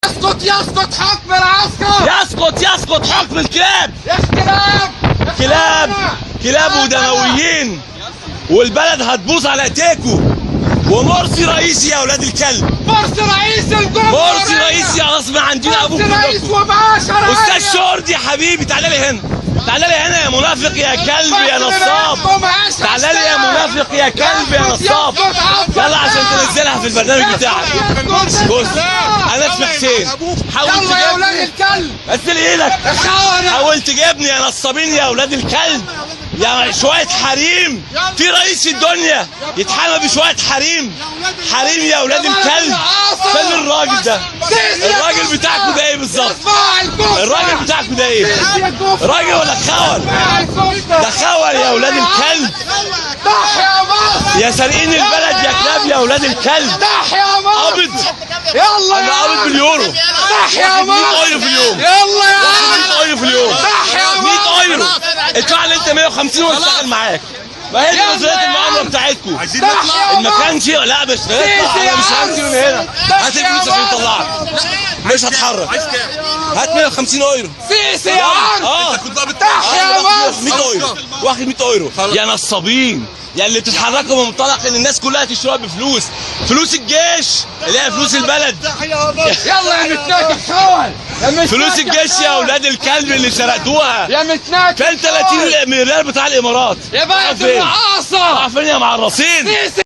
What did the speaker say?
يسقط حكم العسكر. يسقط حكم الكلاب. يا كلاب ودمويين، والبلد هتبوظ على ايديكوا. ومرسي رئيسي يا اولاد الكلب. مرسي رئيس الجمهورية. مرسي رئيسي غصب عندنا ابوك مرسي رئيس كلكم. وباشا استاذ شردي يا حبيبي، تعالى لي هنا، تعالى لي هنا يا منافق يا كلب يا نصاب. تعالى لي يا منافق يا كلب يا نصاب. يلا عشان تنزلها في البرنامج بتاعك. بص انا اسمي حسين، حاول يلا يا اولاد تجيبني. الكلب. بس ايدك، يا خونه. حاول تجيبني يا نصابين يا اولاد الكلب، يا شوية حريم. في رئيس في الدنيا يتحامى بشوية حريم يا اولاد الكلب. فين الراجل ده؟ الراجل بتاعكوا ده ايه بالظبط؟ الراجل بتاعكوا ده ايه؟ راجل ولا خول؟ ده خول يا اولاد الكلب. ضح يا مصر. يا سارقين البلد يا كلاب يا اولاد الكلب. ضح يا مصر. قابض، يلا انا يا قابض باليورو. ضح يا 100 مصر. ايرو في اليوم. يلا يا 100 ايرو في اليوم. ضح يا 100 ايرو. مصر. ادفع لي انت 150 واشتغل معاك. ما هي دي نظريه المعامله بتاعتكم. عايزين نطلع. المكان شيء، لا مش هنطلع، انا مش همشي من هنا. هات الفلوس عشان يطلعك، مش هتحرك. هات 150 ايرو. سيسي يا عرض. ضح يا مصر. 100 ايرو، واخد 100 ايرو. يا نصابين، يا اللي بتتحركوا من منطلق ان الناس كلها تشتريها بفلوس، فلوس الجيش اللي هي فلوس البلد. يلا يا متناكب خول. يا متناكب فلوس الجيش يا اولاد الكلب اللي سرقتوها. يا متناكب فين 30 مليار بتاع الامارات؟ يا بلد فين؟ الرقاصة. فين يا معرصين؟ سيسي.